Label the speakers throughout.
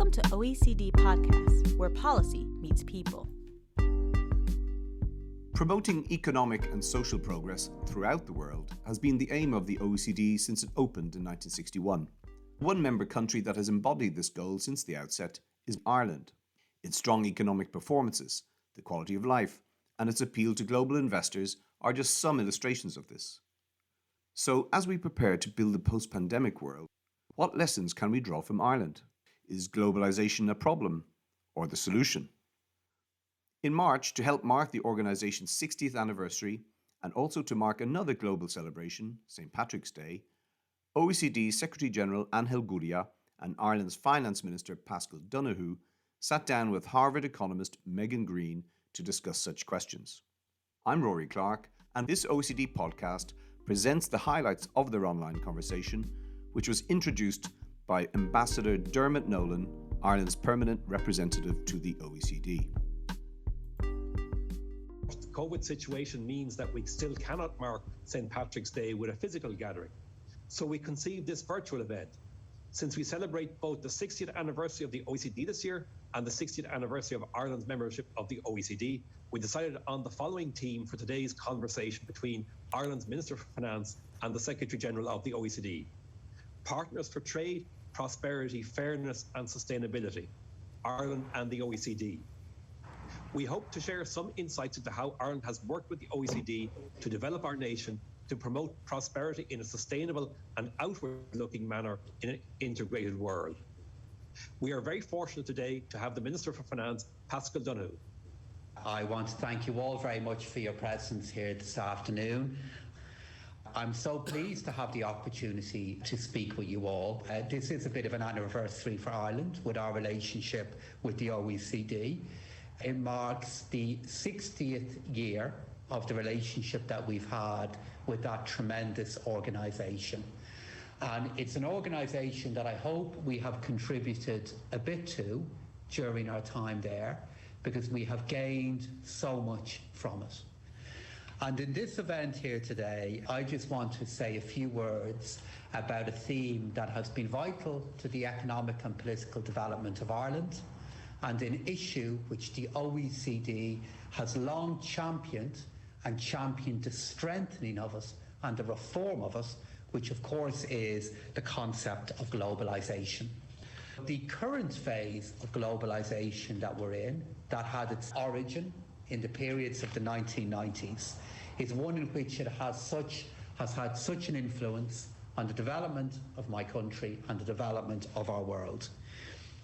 Speaker 1: Welcome to OECD Podcast, where policy meets people.
Speaker 2: Promoting economic and social progress throughout the world has been the aim of the OECD since it opened in 1961. One member country that has embodied this goal since the outset is Ireland. Its strong economic performances, the quality of life, and its appeal to global investors are just some illustrations of this. So, as we prepare to build a post-pandemic world, what lessons can we draw from Ireland? Is globalisation a problem or the solution? In March, to help mark the organisation's 60th anniversary and also to mark another global celebration, St. Patrick's Day, OECD Secretary-General Gurría and Ireland's Finance Minister Paschal Donohue sat down with Harvard economist Megan Greene to discuss such questions. I'm Rory Clark, and this OECD podcast presents the highlights of their online conversation, which was introduced by Ambassador Dermot Nolan, Ireland's permanent representative to the OECD.
Speaker 3: The COVID situation means that we still cannot mark St. Patrick's Day with a physical gathering. So we conceived this virtual event. Since we celebrate both the 60th anniversary of the OECD this year and the 60th anniversary of Ireland's membership of the OECD, we decided on the following theme for today's conversation between Ireland's Minister for Finance and the Secretary-General of the OECD. Partners for Trade, Prosperity, Fairness and Sustainability, Ireland and the OECD. We hope to share some insights into how Ireland has worked with the OECD to develop our nation to promote prosperity in a sustainable and outward-looking manner in an integrated world. We are very fortunate today to have the Minister for Finance, Paschal Donohue.
Speaker 4: I want to thank you all very much for your presence here this afternoon. I'm so pleased to have the opportunity to speak with you all. This is a bit of an anniversary for Ireland with our relationship with the OECD. It marks the 60th year of the relationship that we've had with that tremendous organisation. And it's an organisation that I hope we have contributed a bit to during our time there, because we have gained so much from it. And in this event here today, I just want to say a few words about a theme that has been vital to the economic and political development of Ireland, and an issue which the OECD has long championed the strengthening of us and the reform of us, which of course is the concept of globalisation. The current phase of globalisation that we're in, that had its origin in the periods of the 1990s, is one in which it has had such an influence on the development of my country and the development of our world.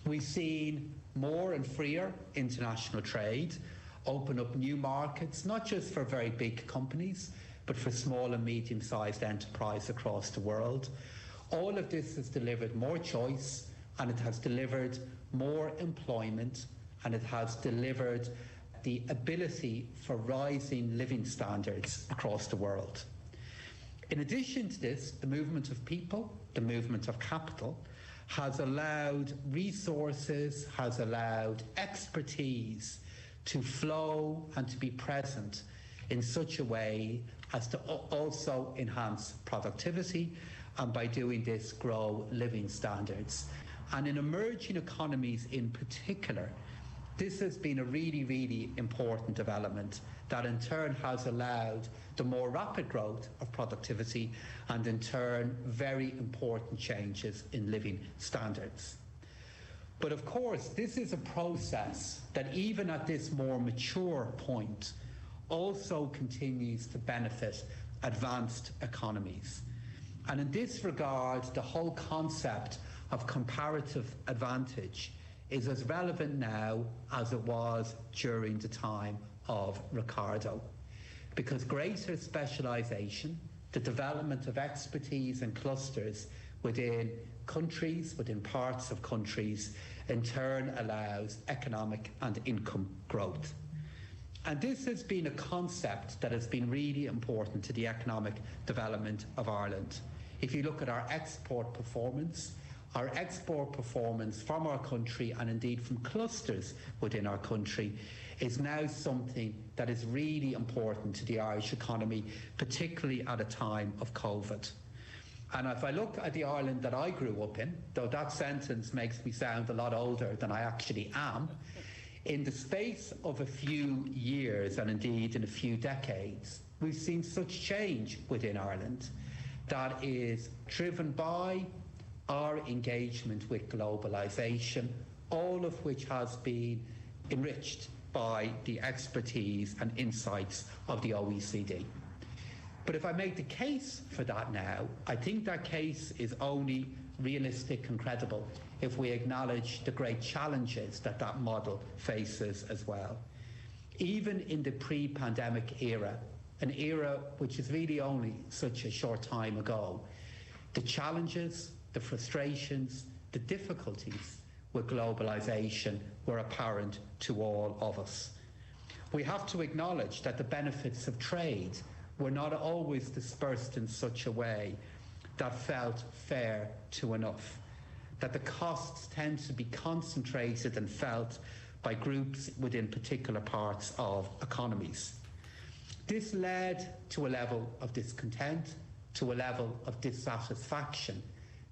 Speaker 4: We've seen more and freer international trade open up new markets, not just for very big companies, but for small and medium-sized enterprise across the world. All of this has delivered more choice, and it has delivered more employment, and it has delivered the ability for rising living standards across the world. In addition to this, the movement of people, the movement of capital, has allowed resources, has allowed expertise to flow and to be present in such a way as to also enhance productivity, and by doing this grow living standards. And in emerging economies in particular, this has been a really, really important development that in turn has allowed the more rapid growth of productivity and in turn very important changes in living standards. But of course, this is a process that even at this more mature point also continues to benefit advanced economies. And in this regard, the whole concept of comparative advantage is as relevant now as it was during the time of Ricardo, because greater specialisation, the development of expertise and clusters within countries, within parts of countries, in turn allows economic and income growth. And this has been a concept that has been really important to the economic development of Ireland. If you look at our export performance from our country, and indeed from clusters within our country, is now something that is really important to the Irish economy, particularly at a time of COVID. And if I look at the Ireland that I grew up in, though that sentence makes me sound a lot older than I actually am, in the space of a few years, and indeed in a few decades, we've seen such change within Ireland that is driven by our engagement with globalisation, all of which has been enriched by the expertise and insights of the OECD. But if I make the case for that now, I think that case is only realistic and credible if we acknowledge the great challenges that that model faces as well. Even in the pre-pandemic era, an era which is really only such a short time ago, the challenges, the frustrations, the difficulties with globalisation were apparent to all of us. We have to acknowledge that the benefits of trade were not always dispersed in such a way that felt fair to enough, that the costs tend to be concentrated and felt by groups within particular parts of economies. This led to a level of discontent, to a level of dissatisfaction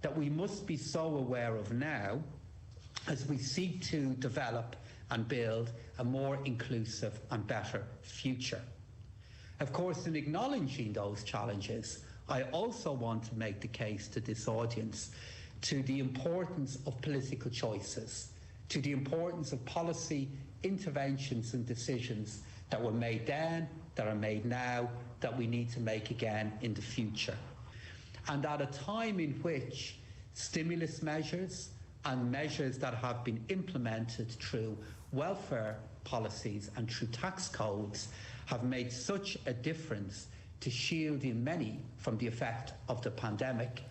Speaker 4: that we must be so aware of now as we seek to develop and build a more inclusive and better future. Of course, in acknowledging those challenges, I also want to make the case to this audience to the importance of political choices, to the importance of policy interventions and decisions that were made then, that are made now, that we need to make again in the future. And at a time in which stimulus measures and measures that have been implemented through welfare policies and through tax codes have made such a difference to shielding many from the effect of the pandemic,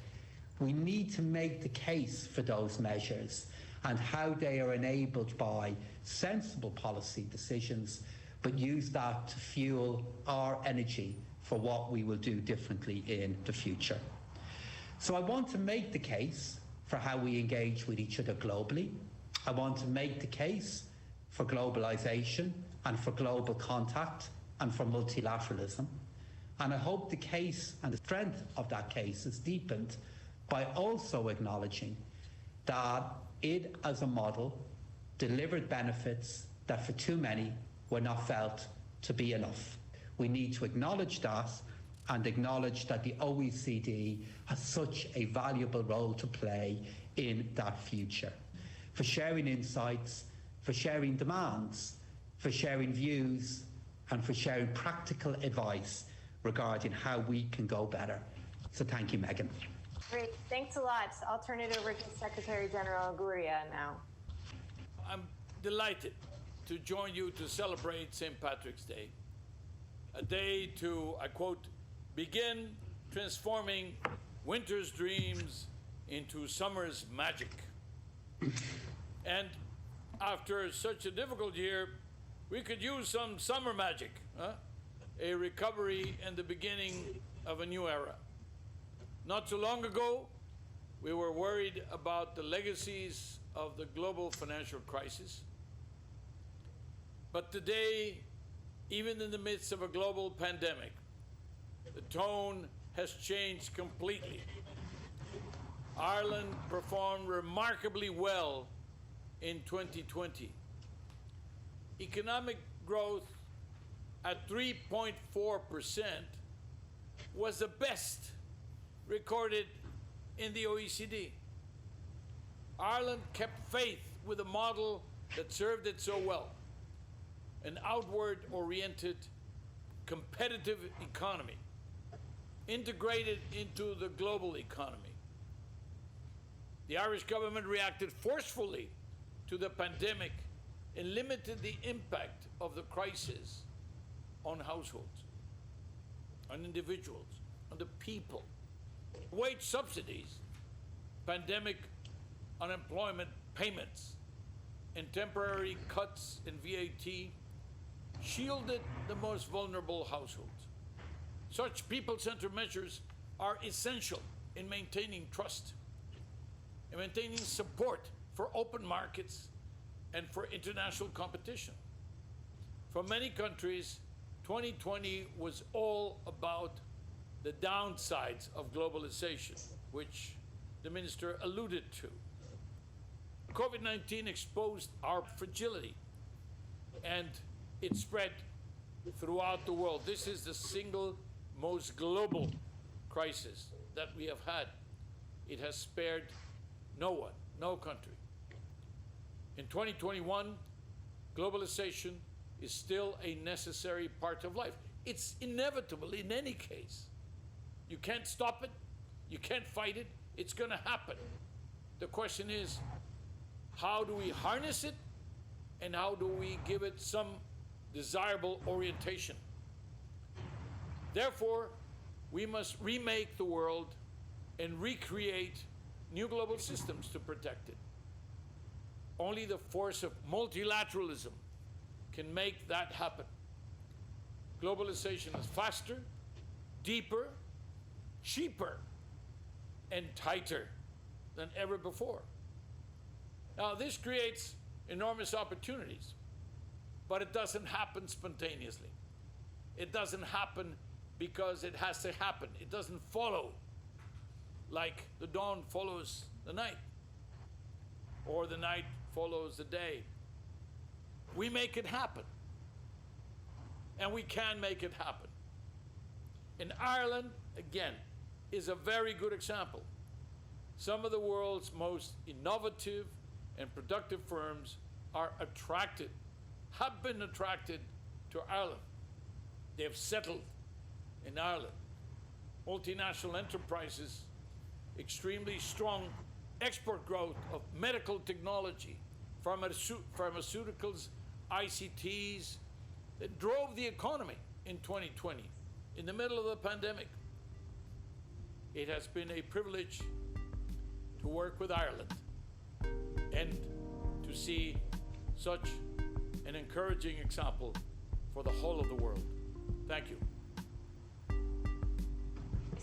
Speaker 4: we need to make the case for those measures and how they are enabled by sensible policy decisions, but use that to fuel our energy for what we will do differently in the future. So I want to make the case for how we engage with each other globally. I want to make the case for globalisation and for global contact and for multilateralism. And I hope the case and the strength of that case is deepened by also acknowledging that it, as a model, delivered benefits that for too many were not felt to be enough. We need to acknowledge that and acknowledge that the OECD has such a valuable role to play in that future, for sharing insights, for sharing demands, for sharing views, and for sharing practical advice regarding how we can go better. So thank you, Megan.
Speaker 5: Great, thanks a lot. I'll turn it over to Secretary General Gurría now.
Speaker 6: I'm delighted to join you to celebrate St. Patrick's Day, a day to, I quote, begin transforming winter's dreams into summer's magic. And after such a difficult year, we could use some summer magic, a recovery and the beginning of a new era. Not too long ago, we were worried about the legacies of the global financial crisis. But today, even in the midst of a global pandemic, the tone has changed completely. Ireland performed remarkably well in 2020. Economic growth at 3.4% was the best recorded in the OECD. Ireland kept faith with a model that served it so well, an outward-oriented, competitive economy, integrated into the global economy. The Irish government reacted forcefully to the pandemic and limited the impact of the crisis on households, on individuals, on the people. Wage subsidies, pandemic unemployment payments, and temporary cuts in VAT shielded the most vulnerable households. Such people-centered measures are essential in maintaining trust and maintaining support for open markets and for international competition. For many countries, 2020 was all about the downsides of globalization. which the minister alluded to. COVID-19 exposed our fragility, and it spread throughout the world. This is the single most global crisis that we have had. It has spared no one, no country. In 2021, globalization is still a necessary part of life. It's inevitable in any case. You can't stop it, you can't fight it, it's going to happen. The question is, how do we harness it, and how do we give it some desirable orientation? Therefore, we must remake the world and recreate new global systems to protect it. Only the force of multilateralism can make that happen. Globalization is faster, deeper, cheaper, and tighter than ever before. Now, this creates enormous opportunities, but it doesn't happen spontaneously. It doesn't happen because it has to happen. It doesn't follow like the dawn follows the night, or the night follows the day. We make it happen, and we can make it happen. And Ireland, again, is a very good example. Some of the world's most innovative and productive firms are attracted, have been attracted to Ireland. They have settled in Ireland. Multinational enterprises, extremely strong export growth of medical technology, pharmaceuticals, ICTs, that drove the economy in 2020, in the middle of the pandemic. It has been a privilege to work with Ireland and to see such an encouraging example for the whole of the world. Thank you.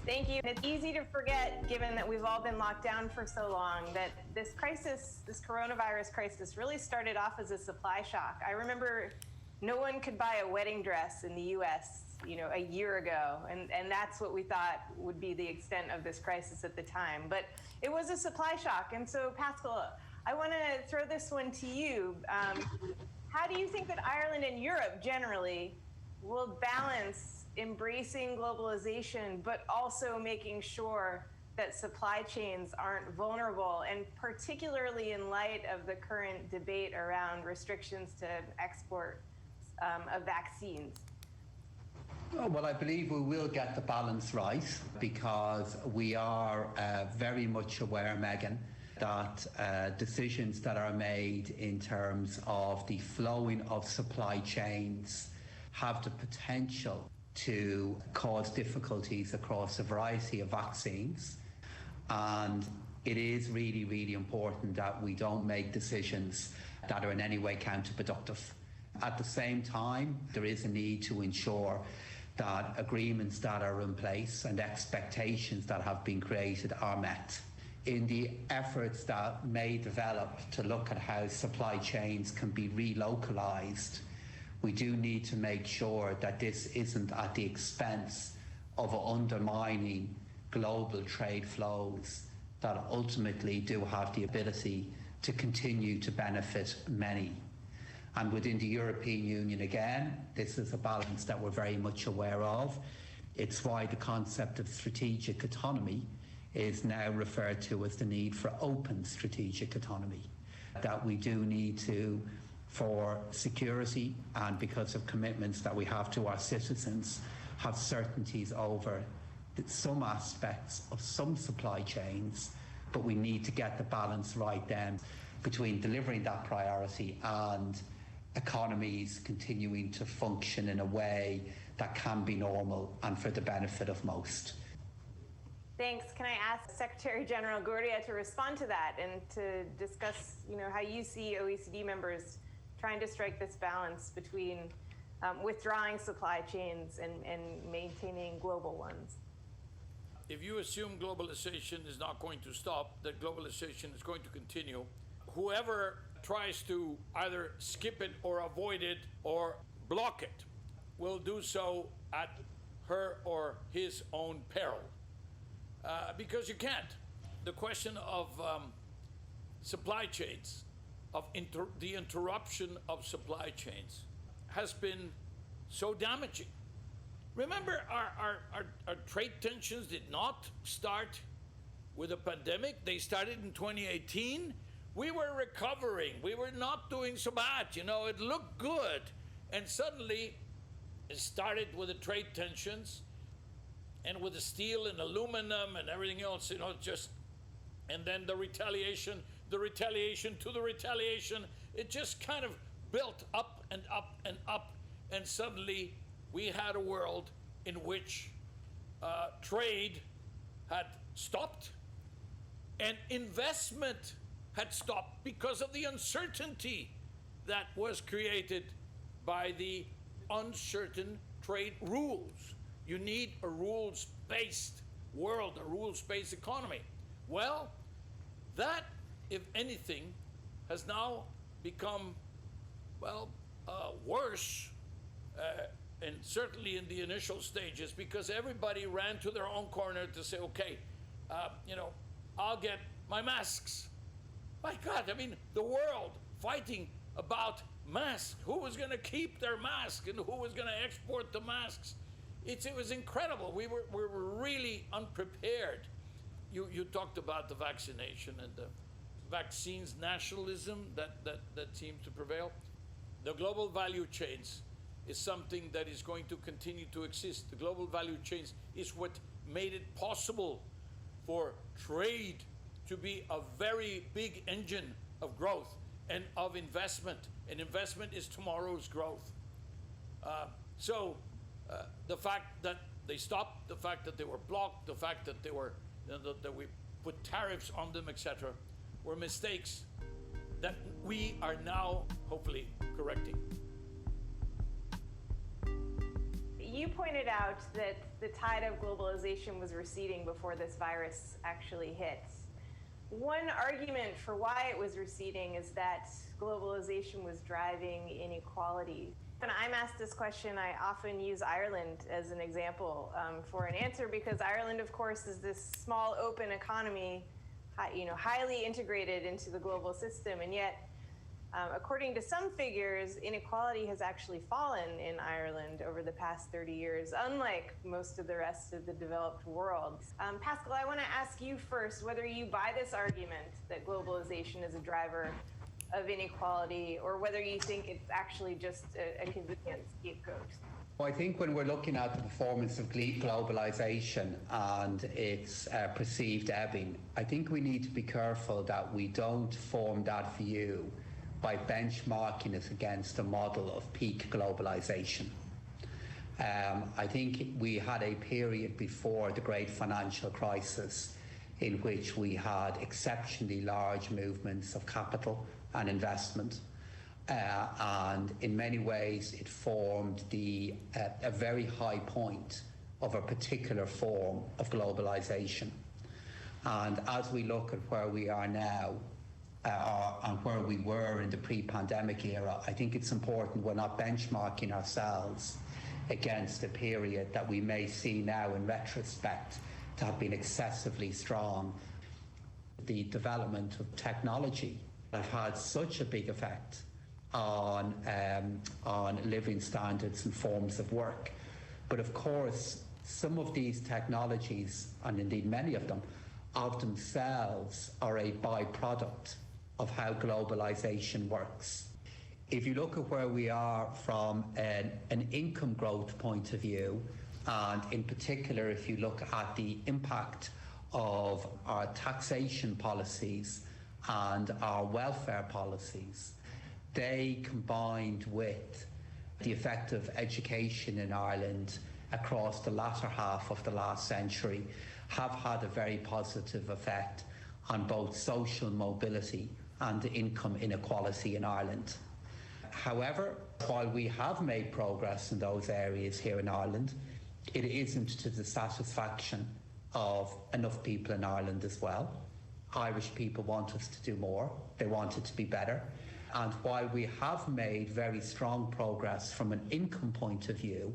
Speaker 5: Thank you. It's easy to forget, given that we've all been locked down for so long, that this crisis, this coronavirus crisis, really started off as a supply shock. I remember no one could buy a wedding dress in the US, a year ago, and that's what we thought would be the extent of this crisis at the time. But it was a supply shock. And so, Paschal, I want to throw this one to you. How do you think that Ireland and Europe generally will balance embracing globalization, but also making sure that supply chains aren't vulnerable, and particularly in light of the current debate around restrictions to export of vaccines?
Speaker 4: Oh, well, I believe we will get the balance right, because we are very much aware, Megan, that decisions that are made in terms of the flowing of supply chains have the potential to cause difficulties across a variety of vaccines. And it is really, really important that we don't make decisions that are in any way counterproductive. At the same time, there is a need to ensure that agreements that are in place and expectations that have been created are met. In the efforts that may develop to look at how supply chains can be relocalized, we do need to make sure that this isn't at the expense of undermining global trade flows that ultimately do have the ability to continue to benefit many. And within the European Union, again, this is a balance that we're very much aware of. It's why the concept of strategic autonomy is now referred to as the need for open strategic autonomy, that we do need to, for security and because of commitments that we have to our citizens, have certainties over some aspects of some supply chains, but we need to get the balance right then between delivering that priority and economies continuing to function in a way that can be normal and for the benefit of most.
Speaker 5: Thanks. Can I ask Secretary General Gurría to respond to that and to discuss, how you see OECD members trying to strike this balance between withdrawing supply chains and maintaining global ones?
Speaker 6: If you assume globalization is not going to stop, that globalization is going to continue, whoever tries to either skip it or avoid it or block it will do so at her or his own peril. because you can't. The question of supply chains, of the interruption of supply chains has been so damaging. Remember, our trade tensions did not start with a pandemic. They started in 2018. We were recovering. We were not doing so bad. You know, it looked good. And suddenly it started with the trade tensions and with the steel and aluminum and everything else, you know, and then the retaliation to the retaliation. It just kind of built up and up and up. And suddenly we had a world in which trade had stopped and investment had stopped because of the uncertainty that was created by the uncertain trade rules. You need a rules-based world, a rules-based economy. Well, that, if anything, has now become, worse, and certainly in the initial stages, because everybody ran to their own corner to say, okay, I'll get my masks. My God, I mean, the world fighting about masks. Who was going to keep their mask and who was going to export the masks? It was incredible. We were really unprepared. You talked about the vaccination and the vaccines nationalism that seems to prevail. The global value chains is something that is going to continue to exist. The global value chains is what made it possible for trade to be a very big engine of growth and of investment. And investment is tomorrow's growth. So the fact that they stopped, the fact that they were blocked, the fact that they were that we put tariffs on them, etc., were mistakes that we are now hopefully correcting.
Speaker 5: You pointed out that the tide of globalization was receding before this virus actually hit. One argument for why it was receding is that globalization was driving inequality. When I'm asked this question, I often use Ireland as an example for an answer, because Ireland, of course, is this small, open economy, highly integrated into the global system, and yet, according to some figures, inequality has actually fallen in Ireland over the past 30 years, unlike most of the rest of the developed world. Paschal, I want to ask you first whether you buy this argument that globalization is a driver of inequality, or whether you think it's actually just a convenient scapegoat.
Speaker 4: Well, I think when we're looking at the performance of globalisation and its perceived ebbing, I think we need to be careful that we don't form that view by benchmarking it against a model of peak globalisation. I think we had a period before the great financial crisis in which we had exceptionally large movements of capital and investment. And in many ways, it formed a very high point of a particular form of globalisation. And as we look at where we are now, and where we were in the pre-pandemic era, I think it's important we're not benchmarking ourselves against a period that we may see now in retrospect to have been excessively strong. The development of technology have had such a big effect on living standards and forms of work. But of course, some of these technologies, and indeed many of them, of themselves are a byproduct of how globalization works. If you look at where we are from an income growth point of view, and in particular if you look at the impact of our taxation policies and our welfare policies, they combined with the effect of education in Ireland across the latter half of the last century have had a very positive effect on both social mobility and income inequality in Ireland. However, while we have made progress in those areas here in Ireland, it isn't to the satisfaction of enough people in Ireland as well. Irish people want us to do more. They want it to be better. And while we have made very strong progress from an income point of view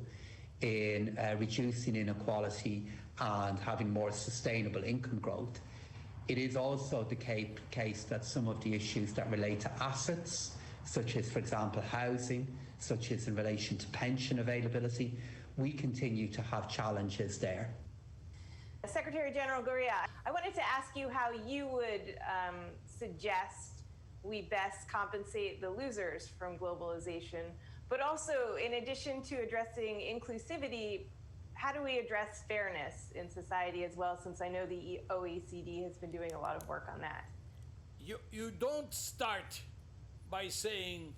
Speaker 4: in reducing inequality and having more sustainable income growth. It is also the case that some of the issues that relate to assets, such as, for example, housing, such as in relation to pension availability, we continue to have challenges there.
Speaker 5: Secretary General Gurría, I wanted to ask you how you would suggest we best compensate the losers from globalization, but also in addition to addressing inclusivity, how do we address fairness in society as well, since I know the OECD has been doing a lot of work on that?
Speaker 6: You don't start by saying,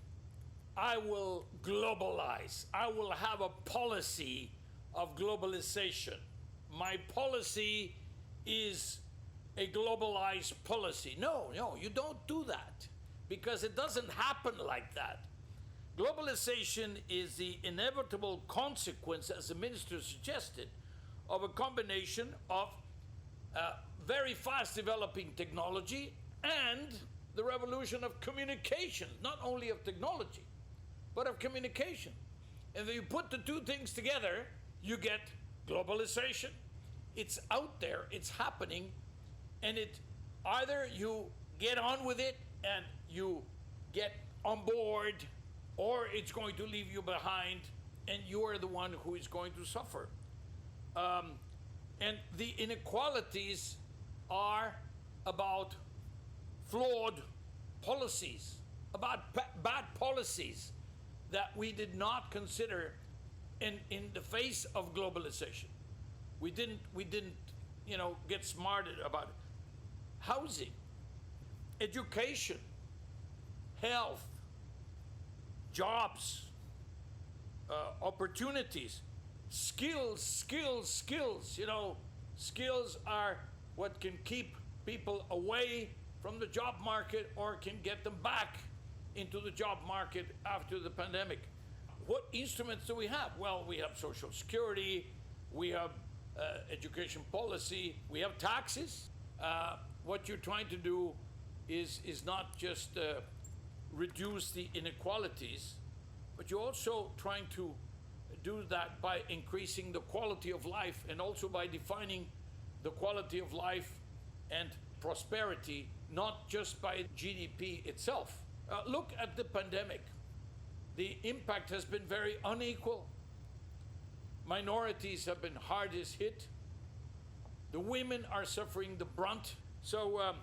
Speaker 6: I will globalize, I will have a policy of globalization. My policy is a globalized policy. No, you don't do that, because it doesn't happen like that. Globalization is the inevitable consequence, as the minister suggested, of a combination of very fast developing technology and the revolution of communication, not only of technology, but of communication. And when you put the two things together, you get globalization. It's out there, it's happening, and it either you get on with it and you get on board, or it's going to leave you behind and you are the one who is going to suffer. And the inequalities are about flawed policies, about bad policies that we did not consider in the face of globalization. We didn't, get smarted about it. Housing, education, health, jobs, opportunities, skills. Skills are what can keep people away from the job market or can get them back into the job market after the pandemic. What instruments do we have? Well, we have Social Security, we have education policy, we have taxes. What you're trying to do is not just reduce the inequalities, but you're also trying to do that by increasing the quality of life and also by defining the quality of life and prosperity, not just by GDP itself. Look at the pandemic. The impact has been very unequal. Minorities have been hardest hit. The women are suffering the brunt. So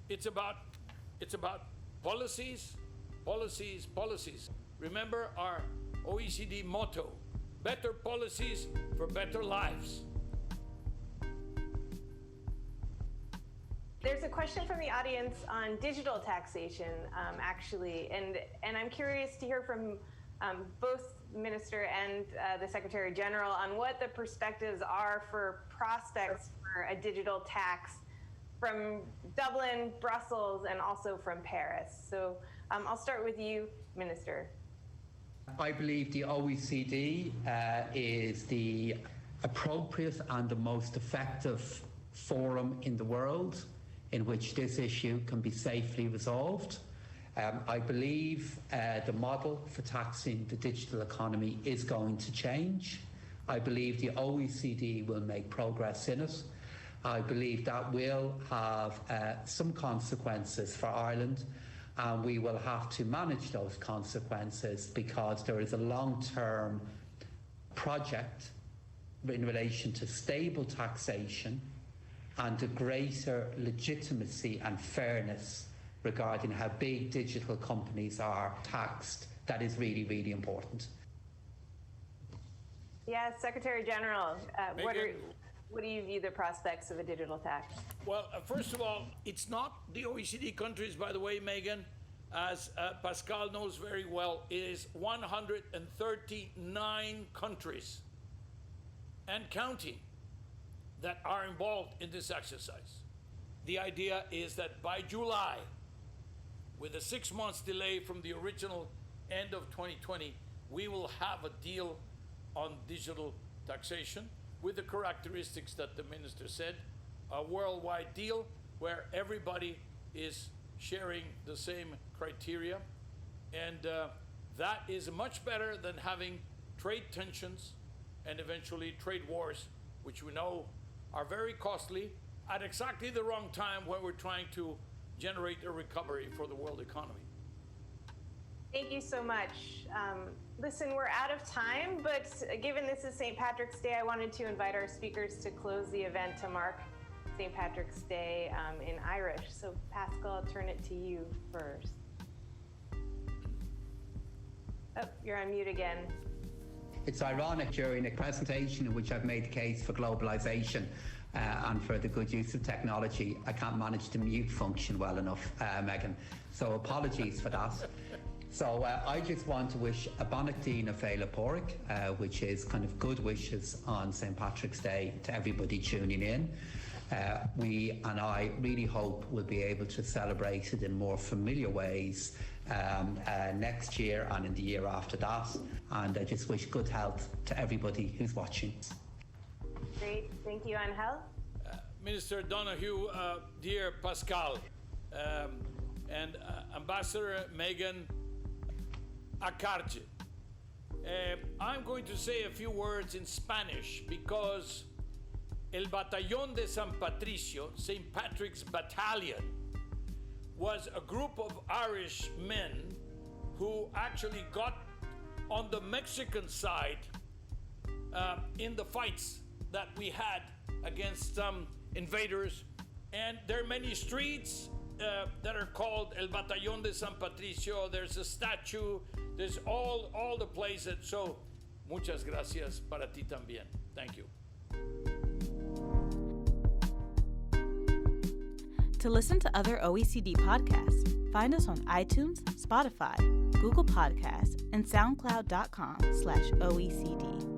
Speaker 6: it's about policies. Remember our OECD motto: better policies for better lives.
Speaker 5: There's a question from the audience on digital taxation, actually, and I'm curious to hear from both the Minister and the Secretary General on what the perspectives are for prospects for a digital tax from Dublin, Brussels, and also from Paris. So I'll start with you, Minister.
Speaker 4: I believe the OECD is the appropriate and the most effective forum in the world in which this issue can be safely resolved. I believe the model for taxing the digital economy is going to change. I believe the OECD will make progress in it. I believe that will have some consequences for Ireland, and we will have to manage those consequences because there is a long-term project in relation to stable taxation and a greater legitimacy and fairness regarding how big digital companies are taxed. That is really, really important.
Speaker 5: Yeah, Secretary General, what do you view the prospects of a digital tax?
Speaker 6: Well, first of all, it's not the OECD countries, by the way, Megan, as Paschal knows very well. It is 139 countries and counting that are involved in this exercise. The idea is that by July, with a 6 months delay from the original end of 2020, we will have a deal on digital taxation with the characteristics that the Minister said, a worldwide deal where everybody is sharing the same criteria. And that is much better than having trade tensions and eventually trade wars, which we know are very costly at exactly the wrong time when we're trying to generate a recovery for the world economy.
Speaker 5: Thank you so much. Listen, we're out of time, but given this is St. Patrick's Day, I wanted to invite our speakers to close the event to mark St. Patrick's Day in Irish. So Paschal, I'll turn it to you first. Oh, you're on mute again.
Speaker 4: It's ironic during a presentation in which I've made the case for globalisation and for the good use of technology, I can't manage the mute function well enough, Megan. So apologies for that. So I just want to wish a Banachtaí Féile Póric, which is kind of good wishes on St. Patrick's Day to everybody tuning in. We and I really hope we'll be able to celebrate it in more familiar ways next year and in the year after that. And I just wish good health to everybody who's watching.
Speaker 5: Great, thank you, Angel.
Speaker 6: Minister Donohue, dear Paschal, and Ambassador Megan Greene. I'm going to say a few words in Spanish because El Batallón de San Patricio, St. Patrick's Battalion, was a group of Irish men who actually got on the Mexican side in the fights that we had against some invaders. And there are many streets that are called El Batallón de San Patricio. There's a statue. There's all the places. So, muchas gracias para ti también. Thank you.
Speaker 1: To listen to other OECD podcasts, find us on iTunes, Spotify, Google Podcasts, and SoundCloud.com/OECD.